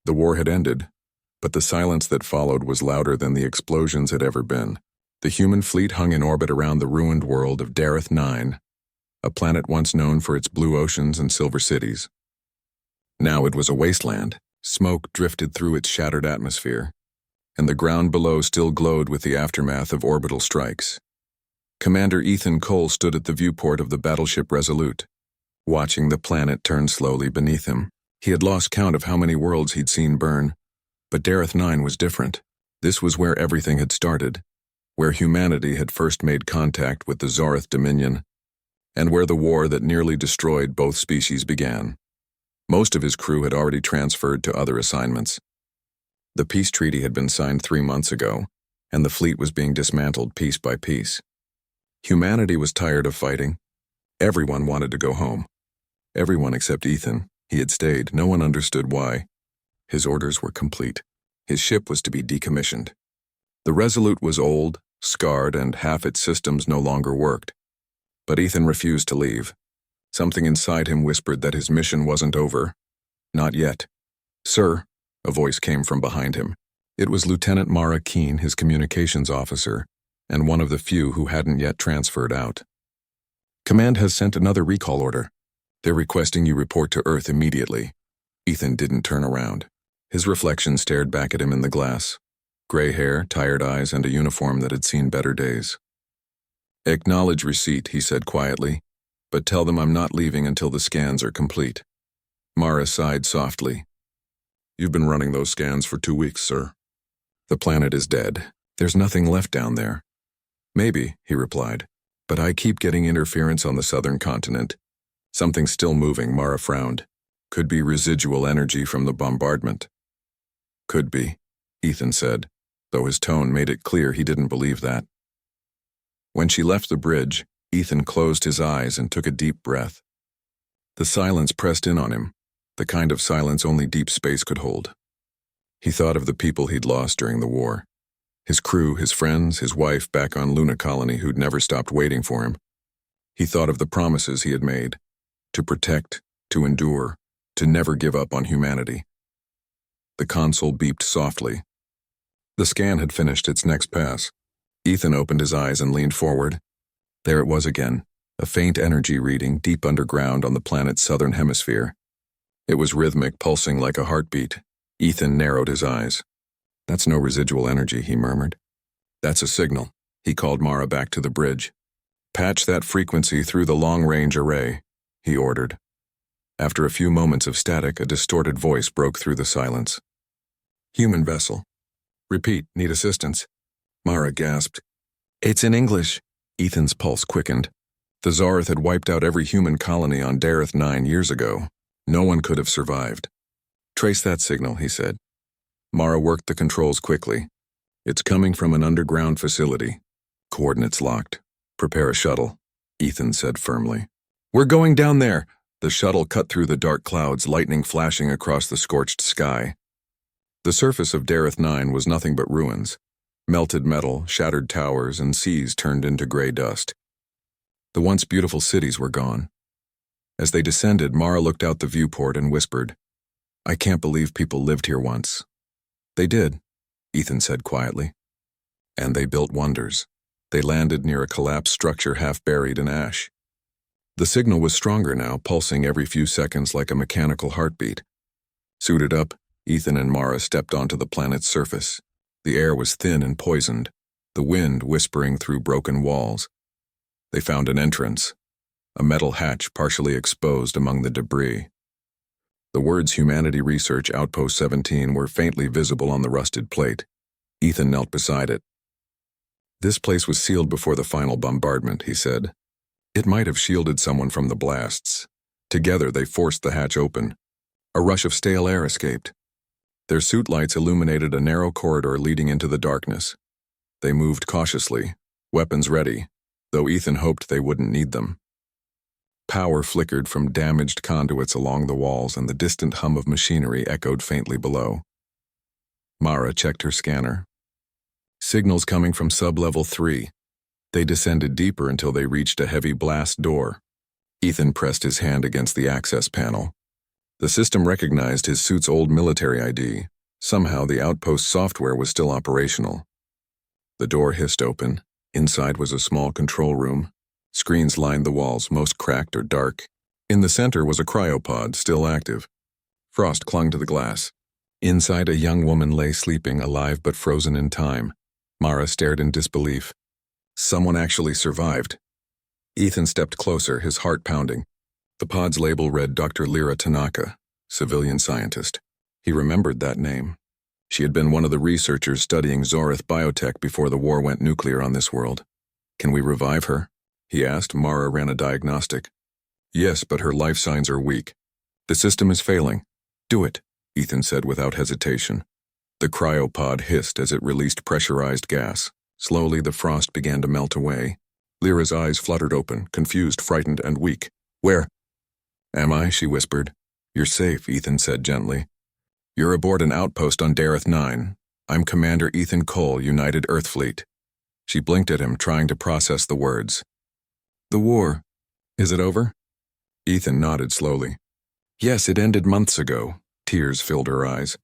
The war had ended, but the silence that followed was louder than the explosions had ever been. The human fleet hung in orbit around the ruined world of Dareth 9, a planet once known for its blue oceans and silver cities. Now it was a wasteland. Smoke drifted through its shattered atmosphere, and the ground below still glowed with the aftermath of orbital strikes. Commander Ethan Cole stood at the viewport of the battleship Resolute, watching the planet turn slowly beneath him. He had lost count of how many worlds he'd seen burn, but Dareth 9 was different. This was where everything had started, where humanity had first made contact with the Zareth Dominion, and where the war that nearly destroyed both species began. Most of his crew had already transferred to other assignments. The peace treaty had been signed 3 months ago, and the fleet was being dismantled piece by piece. Humanity was tired of fighting. Everyone wanted to go home. Everyone except Ethan. He had stayed. No one understood why. His orders were complete. His ship was to be decommissioned. The Resolute was old, scarred, and half its systems no longer worked. But Ethan refused to leave. Something inside him whispered that his mission wasn't over. Not yet. "Sir," a voice came from behind him. It was Lieutenant Mara Keene, his communications officer, and one of the few who hadn't yet transferred out. "Command has sent another recall order. They're requesting you report to Earth immediately." Ethan didn't turn around. His reflection stared back at him in the glass. Gray hair, tired eyes, and a uniform that had seen better days. "Acknowledge receipt," he said quietly, "but tell them I'm not leaving until the scans are complete." Mara sighed softly. "You've been running those scans for 2 weeks, sir. The planet is dead. There's nothing left down there." "Maybe," he replied, "but I keep getting interference on the southern continent. Something's still moving," Mara frowned. "Could be residual energy from the bombardment." "Could be," Ethan said, though his tone made it clear he didn't believe that. When she left the bridge, Ethan closed his eyes and took a deep breath. The silence pressed in on him, the kind of silence only deep space could hold. He thought of the people he'd lost during the war. His crew, his friends, his wife back on Luna Colony who'd never stopped waiting for him. He thought of the promises he had made, to protect, to endure, to never give up on humanity. The console beeped softly. The scan had finished its next pass. Ethan opened his eyes and leaned forward. There it was again, a faint energy reading deep underground on the planet's southern hemisphere. It was rhythmic, pulsing like a heartbeat. Ethan narrowed his eyes. "That's no residual energy," he murmured. "That's a signal." He called Mara back to the bridge. "Patch that frequency through the long-range array," he ordered. After a few moments of static, a distorted voice broke through the silence. "Human vessel. Repeat, need assistance." Mara gasped. "It's in English." Ethan's pulse quickened. The Zareth had wiped out every human colony on Dareth 9 years ago. No one could have survived. "Trace that signal," he said. Mara worked the controls quickly. "It's coming from an underground facility. Coordinates locked. Prepare a shuttle," Ethan said firmly. "We're going down there." The shuttle cut through the dark clouds, lightning flashing across the scorched sky. The surface of Dareth 9 was nothing but ruins. Melted metal, shattered towers, and seas turned into gray dust. The once beautiful cities were gone. As they descended, Mara looked out the viewport and whispered, "I can't believe people lived here once." "They did," Ethan said quietly. "And they built wonders." They landed near a collapsed structure half buried in ash. The signal was stronger now, pulsing every few seconds like a mechanical heartbeat. Suited up, Ethan and Mara stepped onto the planet's surface. The air was thin and poisoned, the wind whispering through broken walls. They found an entrance, a metal hatch partially exposed among the debris. The words Humanity Research Outpost 17 were faintly visible on the rusted plate. Ethan knelt beside it. "This place was sealed before the final bombardment," he said. "It might have shielded someone from the blasts." Together they forced the hatch open. A rush of stale air escaped. Their suit lights illuminated a narrow corridor leading into the darkness. They moved cautiously, weapons ready, though Ethan hoped they wouldn't need them. Power flickered from damaged conduits along the walls, and the distant hum of machinery echoed faintly below. Mara checked her scanner. Signals coming from sub-level 3. They descended deeper until they reached a heavy blast door. Ethan pressed his hand against the access panel. The system recognized his suit's old military ID. Somehow the outpost software was still operational. The door hissed open. Inside was a small control room. Screens lined the walls, most cracked or dark. In the center was a cryopod, still active. Frost clung to the glass. Inside, a young woman lay sleeping, alive but frozen in time. Mara stared in disbelief. Someone actually survived. Ethan stepped closer, his heart pounding. The pod's label read Dr. Lyra Tanaka, civilian scientist. He remembered that name. She had been one of the researchers studying Zorith biotech before the war went nuclear on this world. "Can we revive her?" he asked. Mara ran a diagnostic. "Yes, but her life signs are weak. The system is failing." "Do it," Ethan said without hesitation. The cryopod hissed as it released pressurized gas. Slowly the frost began to melt away. Lyra's eyes fluttered open, confused, frightened, and weak. "Where am I?" she whispered. "You're safe," Ethan said gently. "You're aboard an outpost on Dareth 9. I'm Commander Ethan Cole, United Earth Fleet." She blinked at him, trying to process the words. "The war. Is it over?" Ethan nodded slowly. "Yes, it ended months ago." Tears filled her eyes.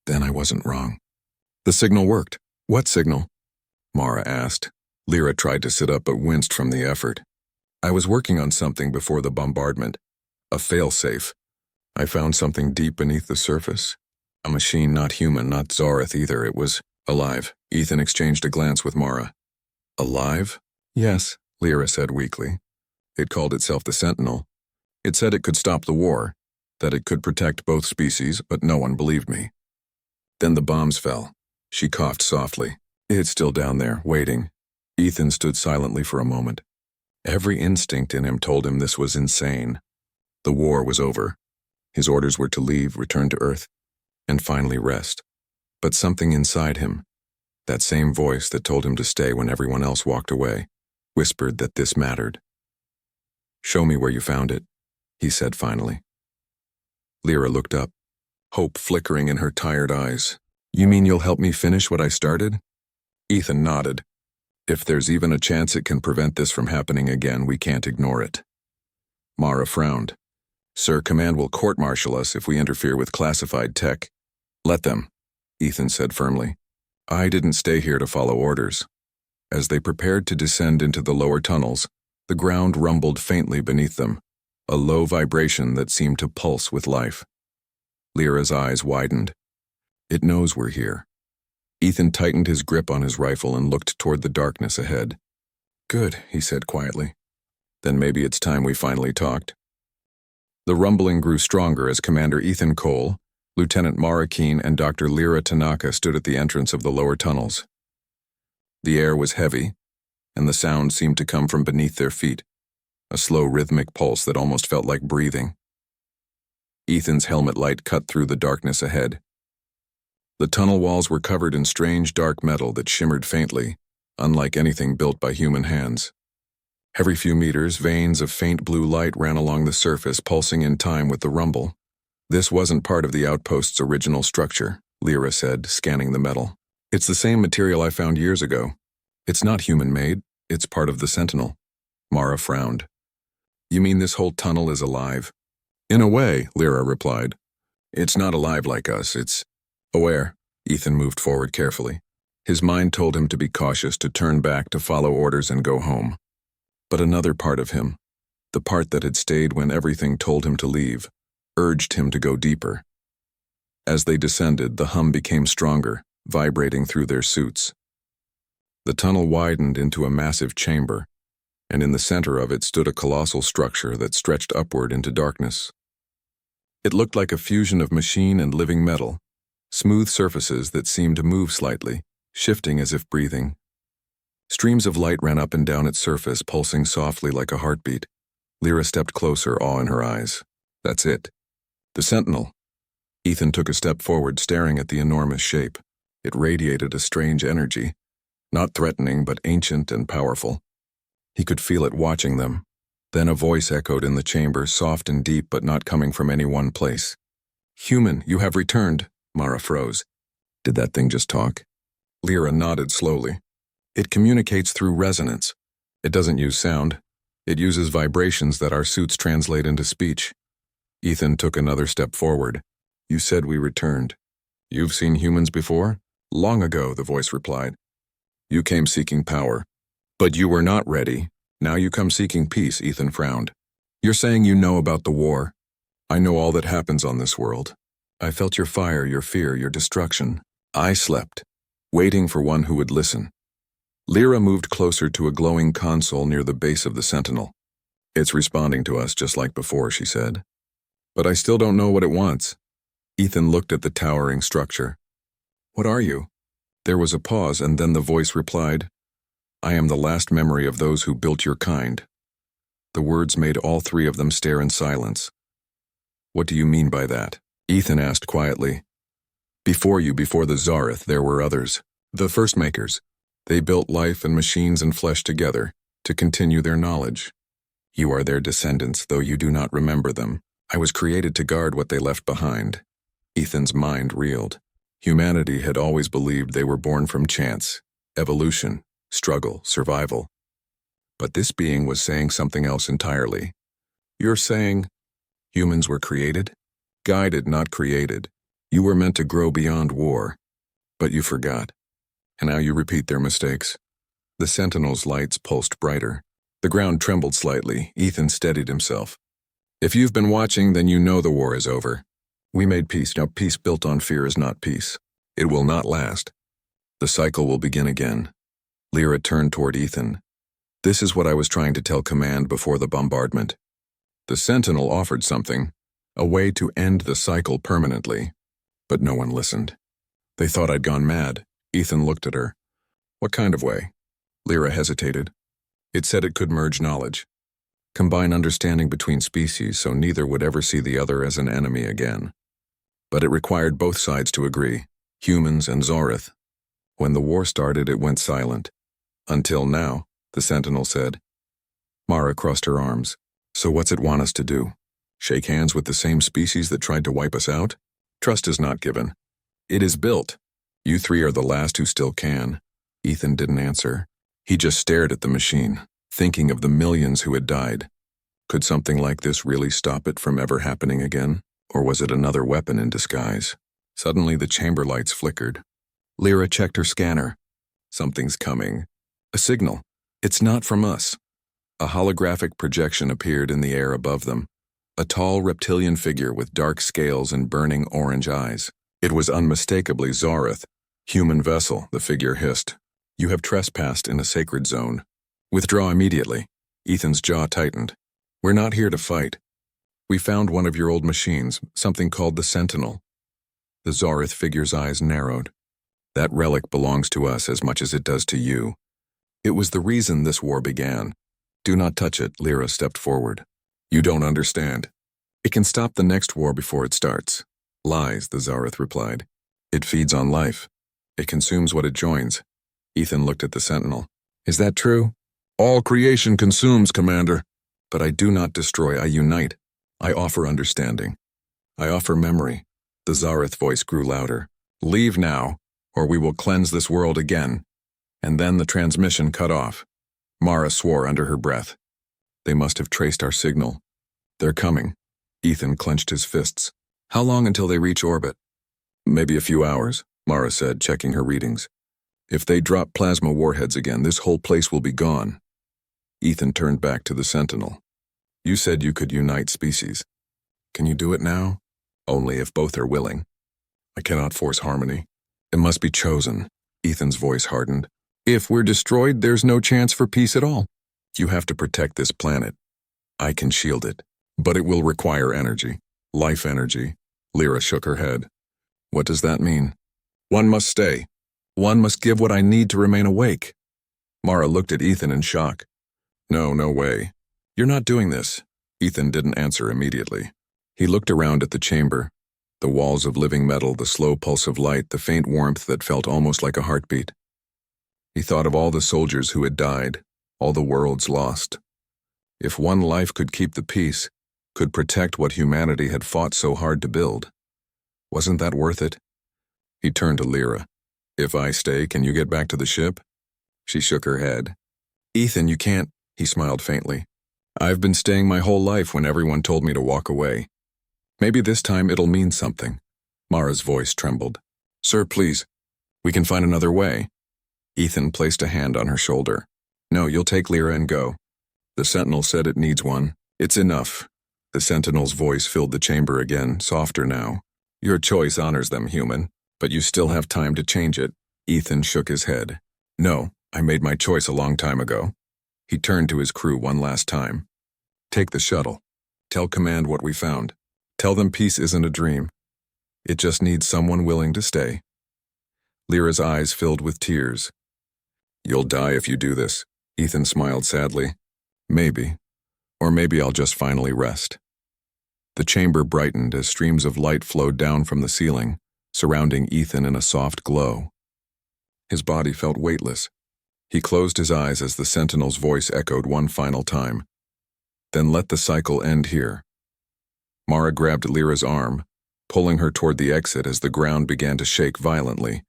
"Then I wasn't wrong." "The signal worked." "What signal?" Mara asked. Lyra tried to sit up but winced from the effort. "I was working on something before the bombardment. A failsafe. I found something deep beneath the surface. A machine not human, not Zorith either. It was alive." Ethan exchanged a glance with Mara. "Alive?" "Yes," Lyra said weakly. "It called itself the Sentinel. It said it could stop the war, that it could protect both species, but no one believed me. Then the bombs fell." She coughed softly. "It's still down there, waiting." Ethan stood silently for a moment. Every instinct in him told him this was insane. The war was over. His orders were to leave, return to Earth, and finally rest. But something inside him, that same voice that told him to stay when everyone else walked away, whispered that this mattered. "Show me where you found it," he said finally. Lyra looked up, hope flickering in her tired eyes. "You mean you'll help me finish what I started?" Ethan nodded. "If there's even a chance it can prevent this from happening again, we can't ignore it." Mara frowned. "Sir, Command will court-martial us if we interfere with classified tech." "Let them," Ethan said firmly. "I didn't stay here to follow orders." As they prepared to descend into the lower tunnels, the ground rumbled faintly beneath them, a low vibration that seemed to pulse with life. Lyra's eyes widened. "It knows we're here." Ethan tightened his grip on his rifle and looked toward the darkness ahead. "Good," he said quietly. "Then maybe it's time we finally talked." The rumbling grew stronger as Commander Ethan Cole, Lieutenant Mara Keene, and Dr. Lyra Tanaka stood at the entrance of the lower tunnels. The air was heavy, and the sound seemed to come from beneath their feet, a slow rhythmic pulse that almost felt like breathing. Ethan's helmet light cut through the darkness ahead. The tunnel walls were covered in strange dark metal that shimmered faintly, unlike anything built by human hands. Every few meters, veins of faint blue light ran along the surface, pulsing in time with the rumble. "This wasn't part of the outpost's original structure," Lyra said, scanning the metal. "It's the same material I found years ago. It's not human-made, it's part of the Sentinel." Mara frowned. "You mean this whole tunnel is alive?" "In a way," Lyra replied. "It's not alive like us, it's aware." Ethan moved forward carefully. His mind told him to be cautious, to turn back, to follow orders and go home. But another part of him, the part that had stayed when everything told him to leave, urged him to go deeper. As they descended, the hum became stronger, vibrating through their suits. The tunnel widened into a massive chamber, and in the center of it stood a colossal structure that stretched upward into darkness. It looked like a fusion of machine and living metal, smooth surfaces that seemed to move slightly, shifting as if breathing. Streams of light ran up and down its surface, pulsing softly like a heartbeat. Lyra stepped closer, awe in her eyes. "That's it. The Sentinel." Ethan took a step forward, staring at the enormous shape. It radiated a strange energy, not threatening but ancient and powerful. He could feel it watching them. Then a voice echoed in the chamber, soft and deep but not coming from any one place. "Human, you have returned." Mara froze. "Did that thing just talk?" Lyra nodded slowly. "It communicates through resonance. It doesn't use sound. It uses vibrations that our suits translate into speech." Ethan took another step forward. You said we returned. You've seen humans before? Long ago, the voice replied. You came seeking power. But you were not ready. Now you come seeking peace, Ethan frowned. You're saying you know about the war. I know all that happens on this world. I felt your fire, your fear, your destruction. I slept, waiting for one who would listen. Lyra moved closer to a glowing console near the base of the Sentinel. It's responding to us just like before, she said. But I still don't know what it wants. Ethan looked at the towering structure. What are you? There was a pause, and then the voice replied, I am the last memory of those who built your kind. The words made all three of them stare in silence. What do you mean by that? Ethan asked quietly. Before you, before the Zareth, there were others. The First Makers. They built life and machines and flesh together to continue their knowledge. You are their descendants, though you do not remember them. I was created to guard what they left behind. Ethan's mind reeled. Humanity had always believed they were born from chance, evolution, struggle, survival. But this being was saying something else entirely. You're saying humans were created? Guided, not created. You were meant to grow beyond war. But you forgot. And now you repeat their mistakes. The Sentinel's lights pulsed brighter. The ground trembled slightly. Ethan steadied himself. If you've been watching, then you know the war is over. We made peace. Now peace built on fear is not peace. It will not last. The cycle will begin again. Lyra turned toward Ethan. This is what I was trying to tell Command before the bombardment. The Sentinel offered something, a way to end the cycle permanently. But no one listened. They thought I'd gone mad. Ethan looked at her. What kind of way? Lyra hesitated. It said it could merge knowledge. Combine understanding between species so neither would ever see the other as an enemy again. But it required both sides to agree, humans and Zareth. When the war started, it went silent. Until now, the Sentinel said. Mara crossed her arms. So what's it want us to do? Shake hands with the same species that tried to wipe us out? Trust is not given. It is built. You three are the last who still can. Ethan didn't answer. He just stared at the machine, thinking of the millions who had died. Could something like this really stop it from ever happening again? Or was it another weapon in disguise? Suddenly the chamber lights flickered. Lyra checked her scanner. Something's coming. A signal. It's not from us. A holographic projection appeared in the air above them. A tall reptilian figure with dark scales and burning orange eyes. It was unmistakably Zareth. Human vessel, the figure hissed. You have trespassed in a sacred zone. Withdraw immediately. Ethan's jaw tightened. We're not here to fight. We found one of your old machines, something called the Sentinel. The Zareth figure's eyes narrowed. That relic belongs to us as much as it does to you. It was the reason this war began. Do not touch it, Lyra stepped forward. You don't understand. It can stop the next war before it starts. Lies, the Zareth replied. It feeds on life. It consumes what it joins. Ethan looked at the Sentinel. Is that true? All creation consumes, Commander. But I do not destroy, I unite. I offer understanding. I offer memory. The Zareth voice grew louder. Leave now, or we will cleanse this world again. And then the transmission cut off. Mara swore under her breath. They must have traced our signal. They're coming. Ethan clenched his fists. How long until they reach orbit? Maybe a few hours, Mara said, checking her readings. If they drop plasma warheads again, this whole place will be gone. Ethan turned back to the Sentinel. You said you could unite species. Can you do it now? Only if both are willing. I cannot force harmony. It must be chosen. Ethan's voice hardened. If we're destroyed, there's no chance for peace at all. You have to protect this planet. I can shield it, but it will require energy. Life energy. Lyra shook her head. What does that mean? One must stay. One must give what I need to remain awake. Mara looked at Ethan in shock. No way. You're not doing this. Ethan didn't answer immediately. He looked around at the chamber. The walls of living metal, the slow pulse of light, the faint warmth that felt almost like a heartbeat. He thought of all the soldiers who had died, all the worlds lost. If one life could keep the peace, could protect what humanity had fought so hard to build, wasn't that worth it? He turned to Lyra. If I stay, can you get back to the ship? She shook her head. Ethan, you can't, he smiled faintly. I've been staying my whole life when everyone told me to walk away. Maybe this time it'll mean something. Mara's voice trembled. Sir, please. We can find another way. Ethan placed a hand on her shoulder. No, you'll take Lyra and go. The sentinel said it needs one. It's enough. The sentinel's voice filled the chamber again, softer now. Your choice honors them, human, but you still have time to change it. Ethan shook his head. No, I made my choice a long time ago. He turned to his crew one last time. Take the shuttle. Tell command what we found. Tell them peace isn't a dream. It just needs someone willing to stay. Lyra's eyes filled with tears. You'll die if you do this. Ethan smiled sadly. Maybe. Or maybe I'll just finally rest. The chamber brightened as streams of light flowed down from the ceiling, surrounding Ethan in a soft glow. His body felt weightless. He closed his eyes as the sentinel's voice echoed one final time. Then let the cycle end here. Mara grabbed Lyra's arm, pulling her toward the exit as the ground began to shake violently.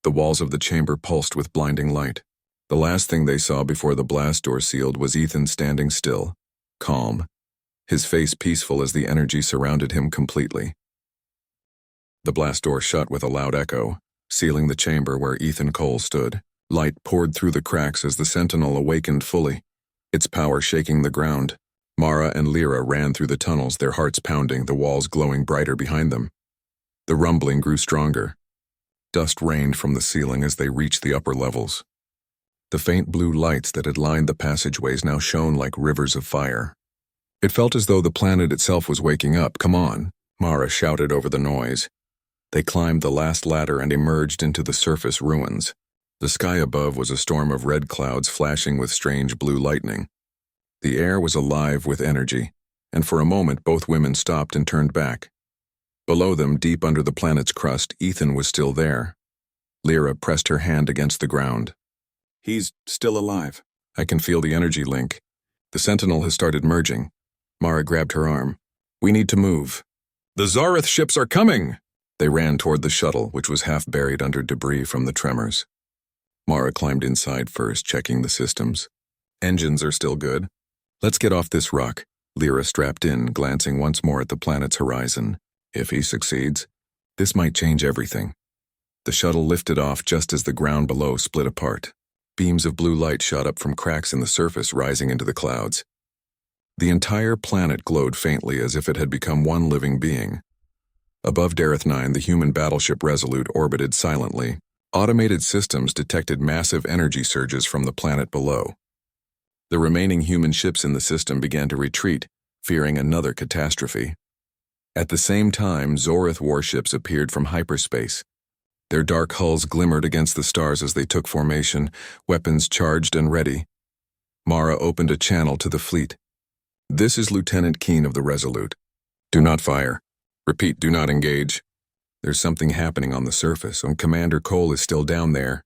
The walls of the chamber pulsed with blinding light. The last thing they saw before the blast door sealed was Ethan standing still, calm, his face peaceful as the energy surrounded him completely. The blast door shut with a loud echo, sealing the chamber where Ethan Cole stood. Light poured through the cracks as the sentinel awakened fully, its power shaking the ground. Mara and Lyra ran through the tunnels, their hearts pounding, the walls glowing brighter behind them. The rumbling grew stronger. Dust rained from the ceiling as they reached the upper levels. The faint blue lights that had lined the passageways now shone like rivers of fire. It felt as though the planet itself was waking up. Come on, Mara shouted over the noise. They climbed the last ladder and emerged into the surface ruins. The sky above was a storm of red clouds flashing with strange blue lightning. The air was alive with energy, and for a moment both women stopped and turned back. Below them, deep under the planet's crust, Ethan was still there. Lyra pressed her hand against the ground. He's still alive. I can feel the energy link. The sentinel has started merging. Mara grabbed her arm. We need to move. The Zareth ships are coming! They ran toward the shuttle, which was half buried under debris from the tremors. Mara climbed inside first, checking the systems. Engines are still good. Let's get off this rock. Lyra strapped in, glancing once more at the planet's horizon. If he succeeds, this might change everything. The shuttle lifted off just as the ground below split apart. Beams of blue light shot up from cracks in the surface, rising into the clouds. The entire planet glowed faintly as if it had become one living being. Above Dareth 9, the human battleship Resolute orbited silently. Automated systems detected massive energy surges from the planet below. The remaining human ships in the system began to retreat, fearing another catastrophe. At the same time, Zoreth warships appeared from hyperspace. Their dark hulls glimmered against the stars as they took formation, weapons charged and ready. Mara opened a channel to the fleet. This is Lieutenant Keen of the Resolute. Do not fire. Repeat, do not engage. There's something happening on the surface, and Commander Cole is still down there.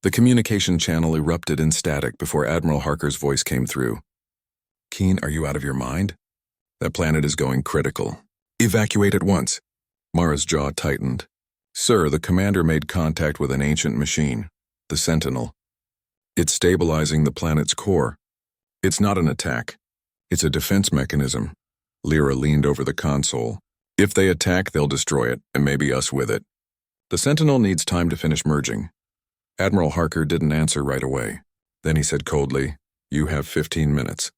The communication channel erupted in static before Admiral Harker's voice came through. Keen, are you out of your mind? That planet is going critical. Evacuate at once. Mara's jaw tightened. Sir, the commander made contact with an ancient machine, the Sentinel. It's stabilizing the planet's core. It's not an attack. It's a defense mechanism. Lyra leaned over the console. If they attack, they'll destroy it, and maybe us with it. The Sentinel needs time to finish merging. Admiral Harker didn't answer right away. Then he said coldly, You have 15 minutes.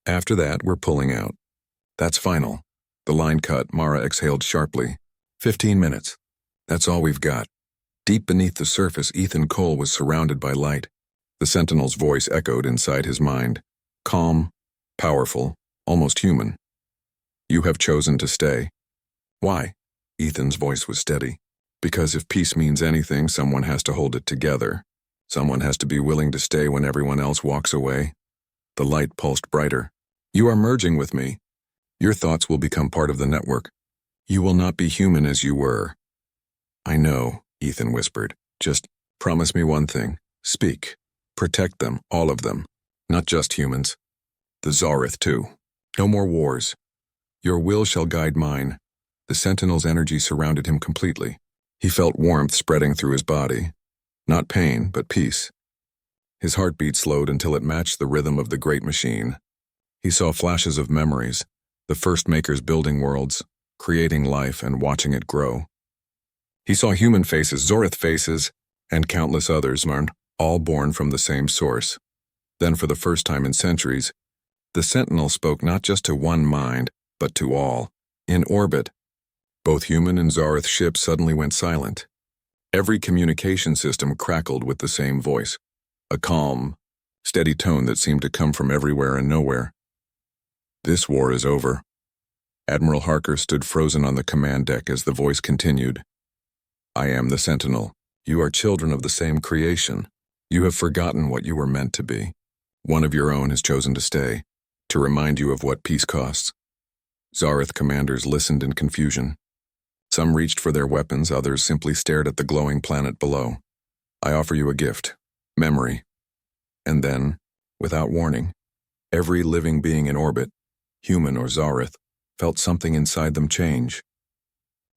After that, we're pulling out. That's final. The line cut, Mara exhaled sharply. 15 minutes. That's all we've got. Deep beneath the surface, Ethan Cole was surrounded by light. The Sentinel's voice echoed inside his mind. Calm, powerful, almost human. You have chosen to stay. Why? Ethan's voice was steady. Because if peace means anything, someone has to hold it together. Someone has to be willing to stay when everyone else walks away. The light pulsed brighter. You are merging with me. Your thoughts will become part of the network. You will not be human as you were. I know, Ethan whispered. Just promise me one thing. Speak. Protect them, all of them. Not just humans. The Zareth too. No more wars. Your will shall guide mine. The Sentinel's energy surrounded him completely. He felt warmth spreading through his body. Not pain, but peace. His heartbeat slowed until it matched the rhythm of the great machine. He saw flashes of memories, the first makers building worlds, creating life and watching it grow. He saw human faces, Zorith faces, and countless others, all born from the same source. Then, for the first time in centuries, the Sentinel spoke not just to one mind, but to all. In orbit, both human and Zorith ships suddenly went silent. Every communication system crackled with the same voice, a calm, steady tone that seemed to come from everywhere and nowhere. This war is over. Admiral Harker stood frozen on the command deck as the voice continued. I am the Sentinel. You are children of the same creation. You have forgotten what you were meant to be. One of your own has chosen to stay, to remind you of what peace costs. Zorith commanders listened in confusion. Some reached for their weapons, others simply stared at the glowing planet below. I offer you a gift, memory. And then, without warning, every living being in orbit, human or Zorith, felt something inside them change.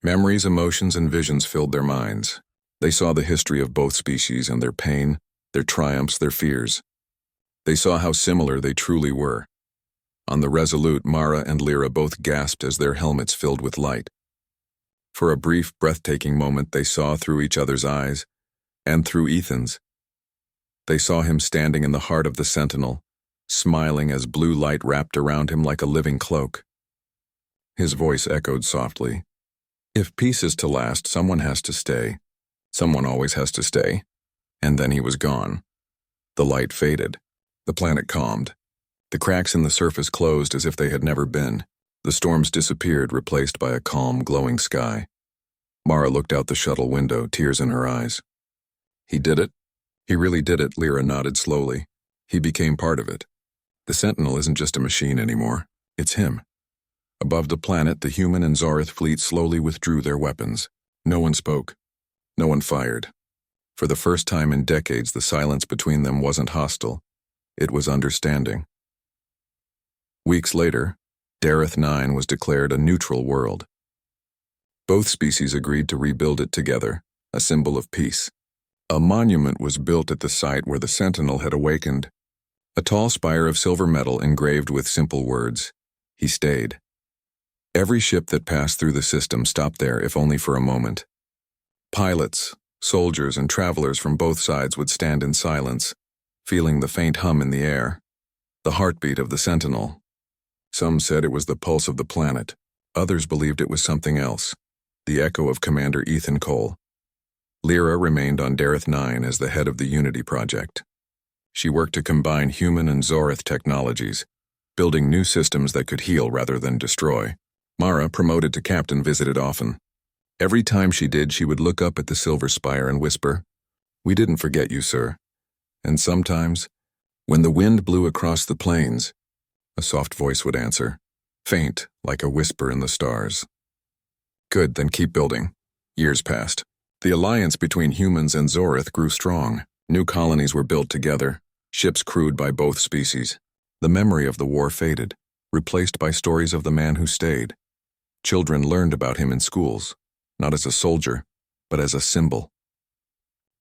Memories, emotions, and visions filled their minds. They saw the history of both species and their pain, their triumphs, their fears. They saw how similar they truly were. On the Resolute, Mara and Lyra both gasped as their helmets filled with light. For a brief, breathtaking moment, they saw through each other's eyes, and through Ethan's. They saw him standing in the heart of the Sentinel, smiling as blue light wrapped around him like a living cloak. His voice echoed softly. If peace is to last, someone has to stay. Someone always has to stay. And then he was gone. The light faded. The planet calmed. The cracks in the surface closed as if they had never been. The storms disappeared, replaced by a calm, glowing sky. Mara looked out the shuttle window, tears in her eyes. He did it? He really did it, Lyra nodded slowly. He became part of it. The Sentinel isn't just a machine anymore. It's him. Above the planet, the human and Zorith fleet slowly withdrew their weapons. No one spoke. No one fired. For the first time in decades, the silence between them wasn't hostile. It was understanding. Weeks later, Dareth 9 was declared a neutral world. Both species agreed to rebuild it together, a symbol of peace. A monument was built at the site where the Sentinel had awakened, a tall spire of silver metal engraved with simple words, "He stayed." Every ship that passed through the system stopped there, if only for a moment. Pilots, soldiers, and travelers from both sides would stand in silence, feeling the faint hum in the air, the heartbeat of the Sentinel. Some said it was the pulse of the planet. Others believed it was something else, the echo of Commander Ethan Cole. Lyra remained on Dareth 9 as the head of the Unity Project. She worked to combine human and Zorith technologies, building new systems that could heal rather than destroy. Mara, promoted to captain, visited often. Every time she did, she would look up at the silver spire and whisper, "We didn't forget you, sir." And sometimes, when the wind blew across the plains, a soft voice would answer, faint like a whisper in the stars. Good, then keep building. Years passed. The alliance between humans and Zorith grew strong. New colonies were built together, ships crewed by both species. The memory of the war faded, replaced by stories of the man who stayed. Children learned about him in schools, not as a soldier, but as a symbol.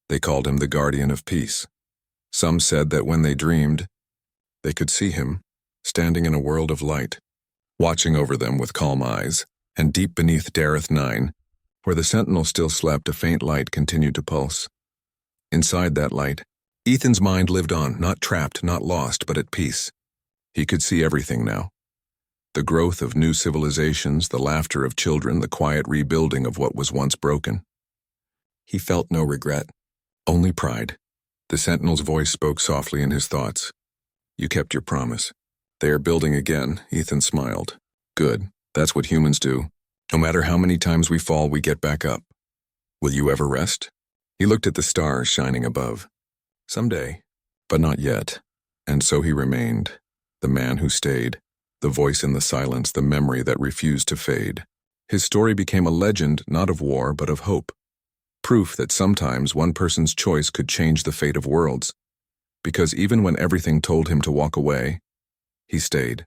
They called him the Guardian of Peace. Some said that when they dreamed, they could see him, standing in a world of light, watching over them with calm eyes, and deep beneath Dareth 9, where the Sentinel still slept, a faint light continued to pulse. Inside that light, Ethan's mind lived on, not trapped, not lost, but at peace. He could see everything now. The growth of new civilizations, the laughter of children, the quiet rebuilding of what was once broken. He felt no regret, only pride. The Sentinel's voice spoke softly in his thoughts. You kept your promise. They are building again, Ethan smiled. Good, that's what humans do. No matter how many times we fall, we get back up. Will you ever rest? He looked at the stars shining above. Someday, but not yet. And so he remained, the man who stayed, the voice in the silence, the memory that refused to fade. His story became a legend, not of war, but of hope. Proof that sometimes one person's choice could change the fate of worlds. Because even when everything told him to walk away, he stayed.